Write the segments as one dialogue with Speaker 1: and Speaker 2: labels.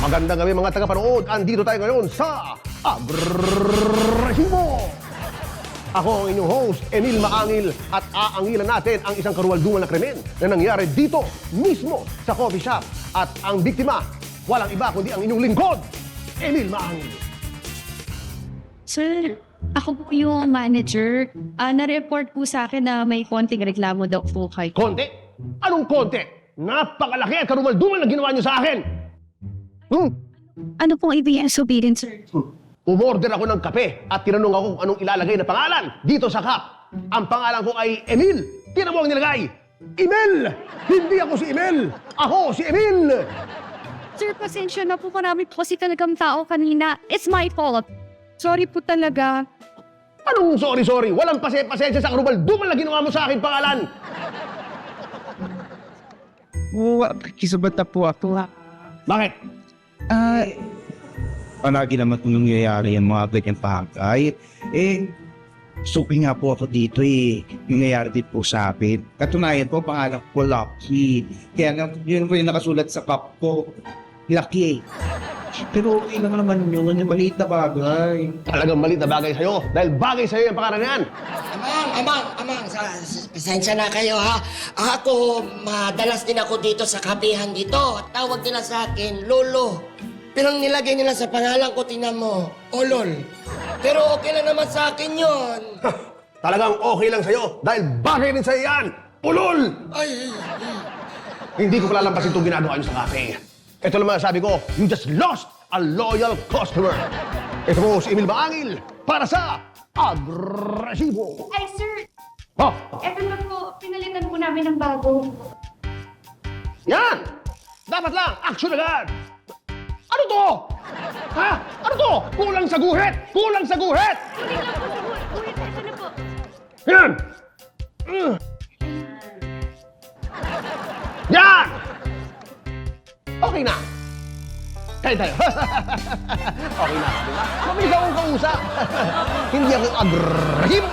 Speaker 1: Magandang gabi mga tagapanood. Andito tayo ngayon sa Agresibo. Ako ang inyong host, Emil Maangil, at aangilan natin ang isang karuwalduman na krimen na nangyari dito mismo sa coffee shop. At ang biktima, walang iba kundi ang inyong lingkod, Emil Maangil.
Speaker 2: Sir, ako po yung manager. Na-report po sa akin na may konting reklamo daw po kayo.
Speaker 1: Konti? Anong konti? Napakalaki at karuwalduman na ginawa niyo sa akin.
Speaker 2: Ano pong ibig sabihin, sir?
Speaker 1: Umorder ako ng kape at tinanong ako kung anong ilalagay na pangalan dito sa cup. Ang pangalan ko ay Emil. Tinan mo ang nilagay. Emil! Hindi ako si Emil. Ako si Emil.
Speaker 2: Sir, pasensya na po. Marami po kasi talagang tao kanina. It's my fault. Sorry po talaga.
Speaker 1: Anong sorry? Walang pasensya sa karubalduman na ginawa mo sa akin pangalan.
Speaker 3: Kisubat na po ako.
Speaker 1: Bakit?
Speaker 3: Palagi naman kung nangyayari yung mga ganyan bagay. Suki nga po ako dito yung nangyayari din po sa akin. Katunayan po, pangalan ko Lucky. Kaya yun po yung nakasulat sa cup ko. Lucky. Pero okay lang naman yun, yung maliit na bagay.
Speaker 1: Talagang maliit na bagay sa'yo. Dahil bagay sa'yo yung pangalan na yan.
Speaker 4: Amang, pasensya na kayo ha. Ako, madalas din ako dito sa kapihan dito. Tawag nila sa akin, Lolo. Pero ang nilagay nila sa pangalan ko, tingnan mo, Olol. Pero okay lang naman sa akin yun.
Speaker 1: Talagang okay lang sa'yo. Dahil bagay rin sa'yo yan. Ulol!
Speaker 4: Ay.
Speaker 1: Hindi ko palalampasin itong ginagawa niyo sa cafe. Ito naman sabi ko, you just lost a loyal customer. Ito po si Emil Maangil para sa Agresibo.
Speaker 2: Ay, sir.
Speaker 1: Oh,
Speaker 2: Eto na po. Pinalitan po namin ng bago.
Speaker 1: yan! Dapat lang, action agad! Ano to? Ha? Ano to? Kulang sa guhit! Kulang sa guhit!
Speaker 2: Kulit lang po, sir. Kulit. Eto na po.
Speaker 1: Yan! Yan! Okay na. Kain tayo. Okay na, di ba? Mabilis akong kausap. Hindi ako agresibo.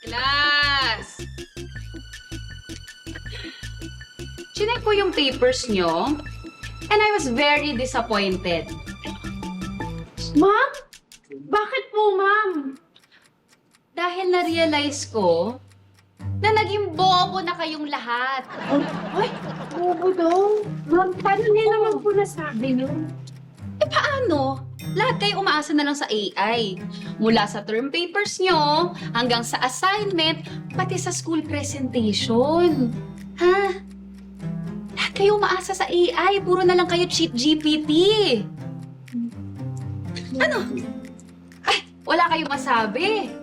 Speaker 5: Class! Chinek ko yung papers nyo, and I was very disappointed.
Speaker 2: Ma'am? Bakit po, ma'am?
Speaker 5: Dahil na-realize ko na naging bobo na kayong lahat.
Speaker 2: Ay, bobo daw. Ma'am, paano niya naman po nasabi yun?
Speaker 5: Paano? Lahat kayo umaasa na lang sa AI. Mula sa term papers nyo, hanggang sa assignment, pati sa school presentation. Ha? Lahat kayo umaasa sa AI. Puro na lang kayo cheat GPT. Ano? Ay, wala kayong masabi.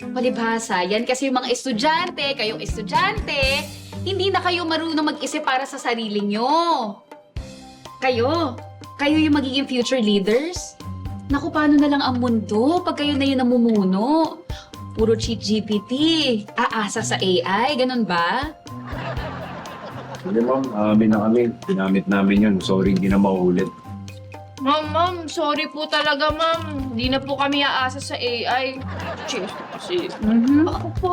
Speaker 5: Palibhasa, yan kasi yung mga estudyante, kayong estudyante, hindi na kayo marunong mag-isip para sa sarili nyo. Kayo yung magiging future leaders? Naku, paano na lang ang mundo pag kayo na yung namumuno? Puro cheat GPT, aasa sa AI, ganun ba?
Speaker 6: Hindi ma'am, amin na kami. Ginamit namin yun. Sorry, hindi na maulit.
Speaker 7: Ma'am, sorry po talaga, ma'am. Hindi na po kami aasa sa AI. Cheers kasi.
Speaker 5: Ako po.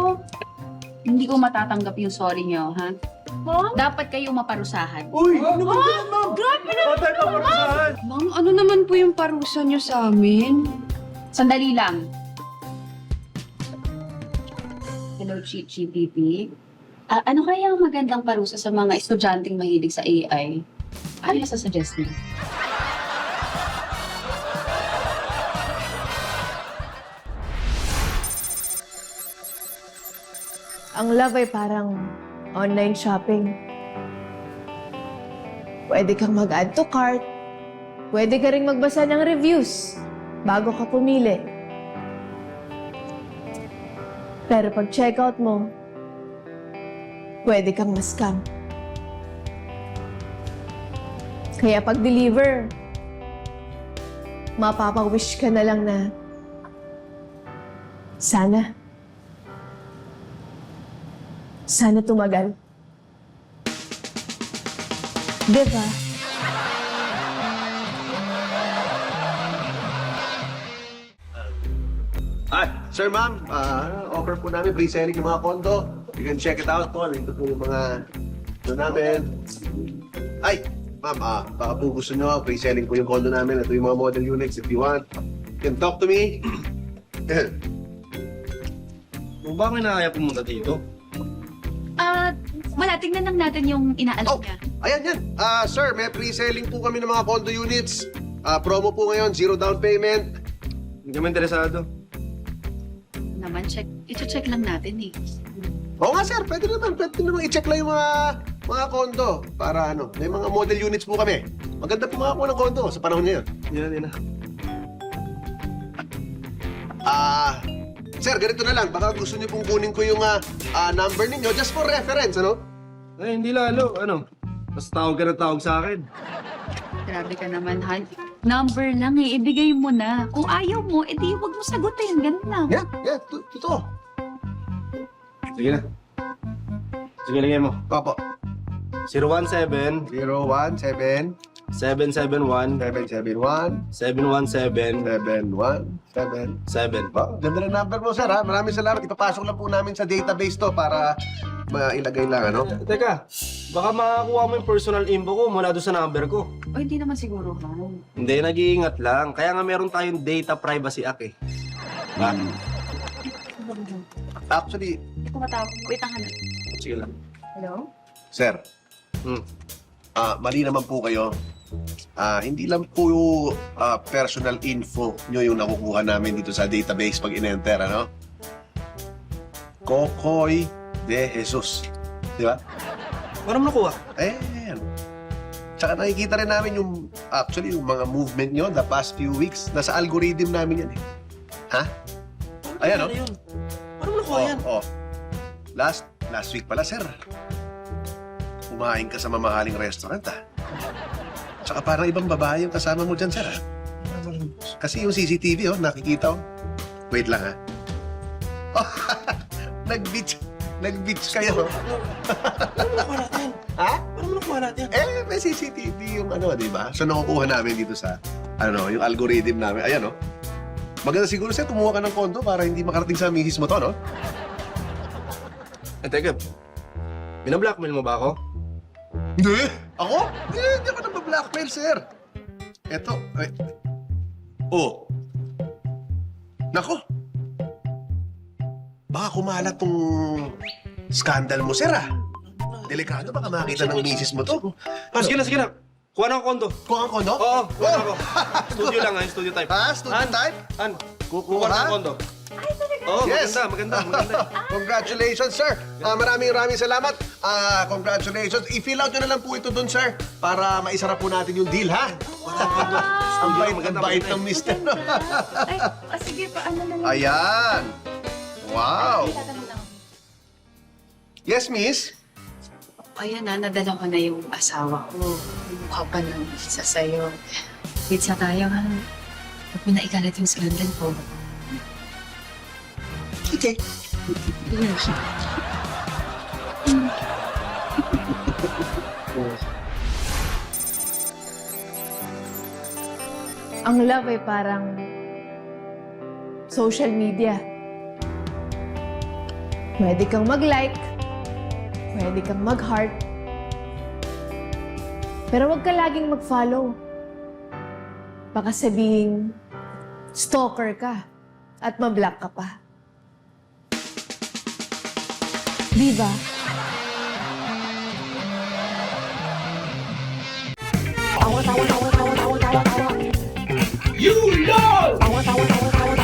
Speaker 5: Hindi ko matatanggap yung sorry nyo, ha?
Speaker 7: Ma'am?
Speaker 5: Dapat kayo maparusahan.
Speaker 3: Uy! Ano ba yan, ma'am?
Speaker 7: Grabe naman
Speaker 3: Patay pa parusahan!
Speaker 7: Ma'am, ano naman po yung parusa nyo sa amin?
Speaker 5: Sandali lang. Hello, Cheat GPT. Ano kaya ang magandang parusa sa mga estudyanteng mahilig sa AI? Ano yung sasuggest niyo?
Speaker 8: Ang love ay parang online shopping. Pwede kang mag-add to cart. Pwede ka rin magbasa ng reviews bago ka pumili. Pero pag checkout mo, pwede kang ma-scam. Kaya pag deliver, mapapawish ka na lang na sana tumagal. Diba?
Speaker 1: Sir, ma'am, offer po namin pre-selling yung mga condo. You can check it out po. Ito po yung mga namin. Ay, ma'am, baka po gusto nyo, pre-selling po yung condo namin. Ito yung mga model units if you want. You can talk to me.
Speaker 9: Kung ba kinakaya pumunta dito?
Speaker 5: Wala, tingnan lang natin yung inaalok
Speaker 1: Oh,
Speaker 5: niya.
Speaker 1: ayan yan. Sir, may pre-selling po kami ng mga condo units. Promo po ngayon, 0 down payment.
Speaker 9: Hindi kami interesado.
Speaker 5: Naman, i-check lang natin eh.
Speaker 1: Oo nga sir, pwede naman i-check lang yung mga condo para may mga model units po kami. Maganda po mga ng condo sa panahon ngayon.
Speaker 9: Yan na.
Speaker 1: Sir, ganito na lang. Baka gusto niyo pong kunin ko yung number ninyo just for reference, ano?
Speaker 9: Eh, hindi lalo. Ano? Basta tawag ka na tawag sa akin.
Speaker 5: Grabe ka naman, Han. Number lang eh, ibigay mo na. Kung ayaw mo, edi huwag mo sagutin. Ganun lang.
Speaker 1: Yeah, totoo.
Speaker 9: Sige na. Sige, lagay mo.
Speaker 1: Papo.
Speaker 9: 017
Speaker 1: 017
Speaker 9: 771
Speaker 1: 771
Speaker 9: 717
Speaker 1: 717. Ganda ng number mo, sir, ha? Maraming salamat. Ipapasok lang po namin sa database to para mailagay lang, ano?
Speaker 9: Teka, baka makakuha mo yung personal info ko mula doon sa number ko.
Speaker 5: O hindi naman siguro, Han.
Speaker 9: Hindi, nag-iingat lang. Kaya nga meron tayong Data Privacy Act eh.
Speaker 1: Actually,
Speaker 5: Hindi ko matawag. Wait lang, Han.
Speaker 9: Sige lang.
Speaker 5: Hello?
Speaker 1: sir,
Speaker 9: Hmm.
Speaker 1: mali naman po kayo. Hindi lang po yung personal info nyo yung nakukuha namin dito sa database pag in-enter, ano? Kokoy de Jesus. Di ba?
Speaker 9: Paano mo nakuha?
Speaker 1: Ayan. Tsaka nakikita rin namin yung mga movement nyo the past few weeks. Nasa algorithm namin yan eh. Ha? Ayan,
Speaker 9: Ano yun? Paano mo nakuha yan?
Speaker 1: Oh. Last week pala, sir. Kumain ka sa mamahaling restaurant, ha? Tsaka parang ibang babae yung kasama mo dyan, sir, ha? Kasi yung CCTV, nakikita, Wait lang, ha? Oh, nag-beach kayo.
Speaker 9: Paano mo nakuha natin?
Speaker 1: Ha?
Speaker 9: Paano mo nakuha natin?
Speaker 1: May CCTV yung di ba? So, nakukuha namin dito sa, yung algorithm namin. Ayan, Maganda siguro, sir, kumuha ka ng kondo para hindi makarating sa misis mo to, no?
Speaker 9: Teka, binablockmail mo ba ako?
Speaker 1: Hindi! Ako? Hindi ako nabablockmail, sir. Eto, Nako! Baka kumalat tong scandal mo, sir, Delikado, baka makita ng misis mo to.
Speaker 9: Sige na. Kuha na ang kondo.
Speaker 1: Kuha ang kondo?
Speaker 9: Oo, kuha na ako. Studio lang studio type.
Speaker 1: Student type?
Speaker 9: Han,
Speaker 1: Kukuha
Speaker 9: kuha na
Speaker 1: ka?
Speaker 9: ang kondo. Oo,
Speaker 1: Yes.
Speaker 9: maganda.
Speaker 1: Congratulations, sir. Maraming salamat. Congratulations. I-fill out nyo na lang po ito dun, sir, para maisara po natin yung deal, ha? Ang bait ng mister.
Speaker 5: Ay, sige, paano na lang?
Speaker 1: Ayan. Wow.
Speaker 5: Tatanong lang.
Speaker 1: Yes, miss?
Speaker 10: Ayan nadala ko na yung asawa ko. Mukha pa ng isa sa'yo. Pizza tayo, ha? Huwag mo na ikalat yung scandal ko.
Speaker 1: Okay.
Speaker 8: Ang love ay parang social media. Pwede kang mag-like, pwede kang mag-heart, pero huwag ka laging mag-follow. Baka sabihin, stalker ka at ma-block ka pa. Diba?
Speaker 3: You know!